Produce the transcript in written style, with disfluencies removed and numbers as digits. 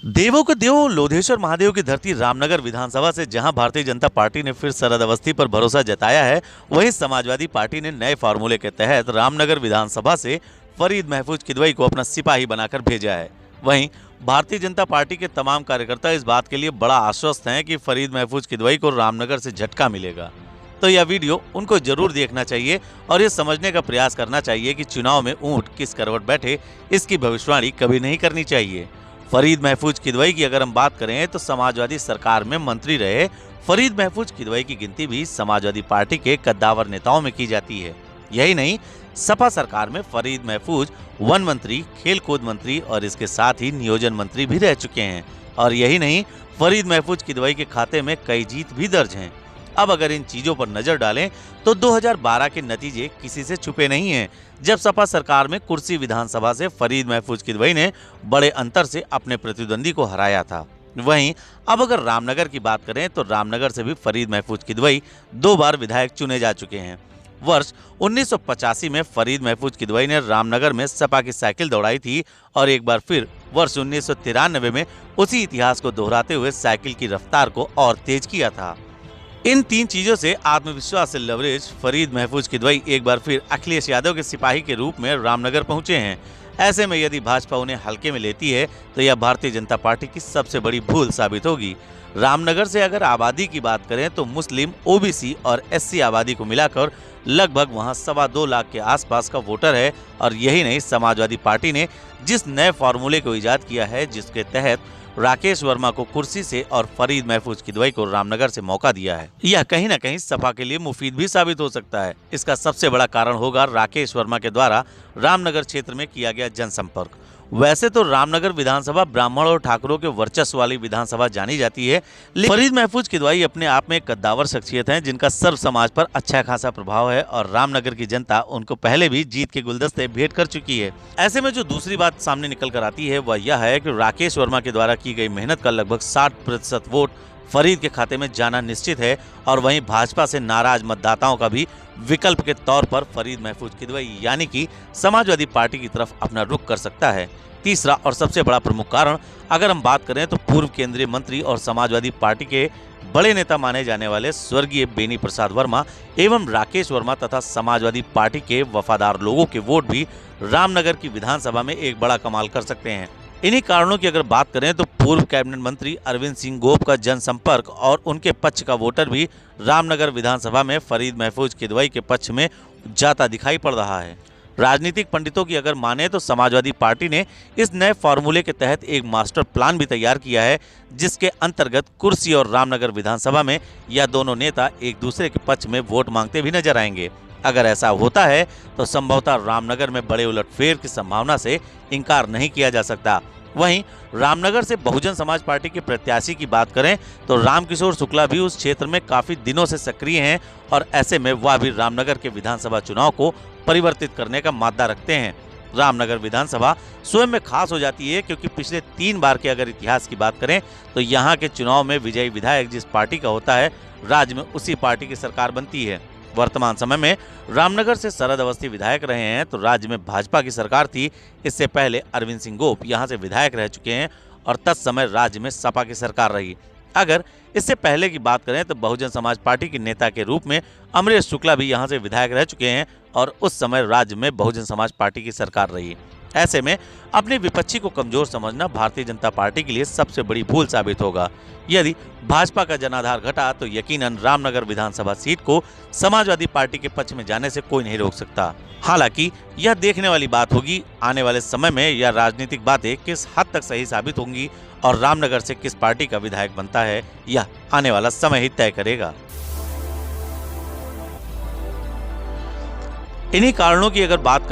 देवों के देव लोधेश्वर महादेव की धरती रामनगर विधानसभा से जहां भारतीय जनता पार्टी ने फिर शरद अवस्थी पर भरोसा जताया है, वहीं समाजवादी पार्टी ने नए फार्मूले के तहत रामनगर विधानसभा से फरीद महफूज किदवई को अपना सिपाही बनाकर भेजा है। वहीं भारतीय जनता पार्टी के तमाम कार्यकर्ता इस बात के लिए बड़ा आश्वस्त हैं कि फरीद महफूज किदवई को रामनगर से झटका मिलेगा। तो यह वीडियो उनको जरूर देखना चाहिए और ये समझने का प्रयास करना चाहिए कि चुनाव में ऊंट किस करवट बैठे, इसकी भविष्यवाणी कभी नहीं करनी चाहिए। फरीद महफूज किदवई की अगर हम बात करें तो समाजवादी सरकार में मंत्री रहे फरीद महफूज किदवई की गिनती भी समाजवादी पार्टी के कद्दावर नेताओं में की जाती है। यही नहीं, सपा सरकार में फरीद महफूज वन मंत्री, खेल कूद मंत्री और इसके साथ ही नियोजन मंत्री भी रह चुके हैं। और यही नहीं, फरीद महफूज किदवई के खाते में कई जीत भी दर्ज हैं। अब अगर इन चीजों पर नजर डालें तो 2012 के नतीजे किसी से छुपे नहीं हैं, जब सपा सरकार में कुर्सी विधानसभा से फरीद महफूज किदवई ने बड़े अंतर से अपने प्रतिद्वंदी को हराया था। वहीं अब अगर रामनगर की बात करें तो रामनगर से भी फरीद महफूज किदवई 2 बार विधायक चुने जा चुके हैं। वर्ष 1985 में फरीद महफूज किदवई ने रामनगर में सपा की साइकिल दौड़ाई थी और एक बार फिर वर्ष 1993 में उसी इतिहास को दोहराते हुए साइकिल की रफ्तार को और तेज किया था। इन 3 चीजों से आत्मविश्वास से लवरेज फरीद महफूज किदवई एक बार फिर अखिलेश यादव के सिपाही के रूप में रामनगर पहुंचे हैं। ऐसे में यदि भाजपा उन्हें हल्के में लेती है तो यह भारतीय जनता पार्टी की सबसे बड़ी भूल साबित होगी। रामनगर से अगर आबादी की बात करें तो मुस्लिम, ओबीसी और एससी आबादी को मिलाकर लगभग वहां 2.25 लाख के आसपास का वोटर है। और यही नहीं, समाजवादी पार्टी ने जिस नए फॉर्मूले को इजाद किया है, जिसके तहत राकेश वर्मा को कुर्सी से और फरीद महफूज किदवई को रामनगर से मौका दिया है, यह कहीं न कहीं सपा के लिए मुफीद भी साबित हो सकता है। इसका सबसे बड़ा कारण होगा राकेश वर्मा के द्वारा रामनगर क्षेत्र में किया गया जनसंपर्क। वैसे तो रामनगर विधानसभा ब्राह्मण और ठाकुरों के वर्चस्व वाली विधानसभा जानी जाती है, लेकिन फरीद महफूज किदवई अपने आप में एक कद्दावर शख्सियत हैं जिनका सर्व समाज पर अच्छा खासा प्रभाव है और रामनगर की जनता उनको पहले भी जीत के गुलदस्ते भेंट कर चुकी है। ऐसे में जो दूसरी बात सामने निकल कर आती है वह यह है कि राकेश वर्मा के द्वारा की गई मेहनत का लगभग 60% वोट फरीद के खाते में जाना निश्चित है। और वहीं भाजपा से नाराज मतदाताओं का भी विकल्प के तौर पर फरीद महफूज किदवई यानी कि समाजवादी पार्टी की तरफ अपना रुख कर सकता है। तीसरा और सबसे बड़ा प्रमुख कारण अगर हम बात करें तो पूर्व केंद्रीय मंत्री और समाजवादी पार्टी के बड़े नेता माने जाने वाले स्वर्गीय बेनी प्रसाद वर्मा एवं राकेश वर्मा तथा समाजवादी पार्टी के वफादार लोगों के वोट भी रामनगर की विधानसभा में एक बड़ा कमाल कर सकते हैं। इन्हीं कारणों की अगर बात करें तो पूर्व कैबिनेट मंत्री अरविंद सिंह गोप का जनसंपर्क और उनके पक्ष का वोटर भी रामनगर विधानसभा में फरीद महफूज किदवई के पक्ष में जाता दिखाई पड़ रहा है। राजनीतिक पंडितों की अगर माने तो समाजवादी पार्टी ने इस नए फॉर्मूले के तहत एक मास्टर प्लान भी तैयार किया है, जिसके अंतर्गत कुर्सी और रामनगर विधानसभा में यह दोनों नेता एक दूसरे के पक्ष में वोट मांगते भी नजर आएंगे। अगर ऐसा होता है तो संभवतः रामनगर में बड़े उलटफेर की संभावना से इनकार नहीं किया जा सकता। वहीं रामनगर से बहुजन समाज पार्टी के प्रत्याशी की बात करें तो रामकिशोर शुक्ला भी उस क्षेत्र में काफी दिनों से सक्रिय हैं और ऐसे में वह भी रामनगर के विधानसभा चुनाव को परिवर्तित करने का मादा रखते हैं। रामनगर विधानसभा स्वयं में खास हो जाती है क्योंकि पिछले 3 बार के अगर इतिहास की बात करें तो यहाँ के चुनाव में विजयी विधायक जिस पार्टी का होता है, राज्य में उसी पार्टी की सरकार बनती है। वर्तमान समय में रामनगर से शरद अवस्थी विधायक रहे हैं तो राज्य में भाजपा की सरकार थी। इससे पहले अरविंद सिंह गोप यहाँ से विधायक रह चुके हैं और तत्समय राज्य में सपा की सरकार रही। अगर इससे पहले की बात करें तो बहुजन समाज पार्टी के नेता के रूप में अमरेश शुक्ला भी यहाँ से विधायक रह चुके हैं और उस समय राज्य में बहुजन समाज पार्टी की सरकार रही। ऐसे में अपने विपक्षी को कमजोर समझना भारतीय जनता पार्टी के लिए सबसे बड़ी भूल साबित होगा। यदि भाजपा का जनाधार घटा तो यकीनन रामनगर विधानसभा सीट को समाजवादी पार्टी के पक्ष में जाने से कोई नहीं रोक सकता। हालांकि यह देखने वाली बात होगी आने वाले समय में यह राजनीतिक बातें किस हद तक सही साबित होंगी और रामनगर से किस पार्टी का विधायक बनता है, यह आने वाला समय ही तय करेगा। इन्हीं कारणों की अगर बात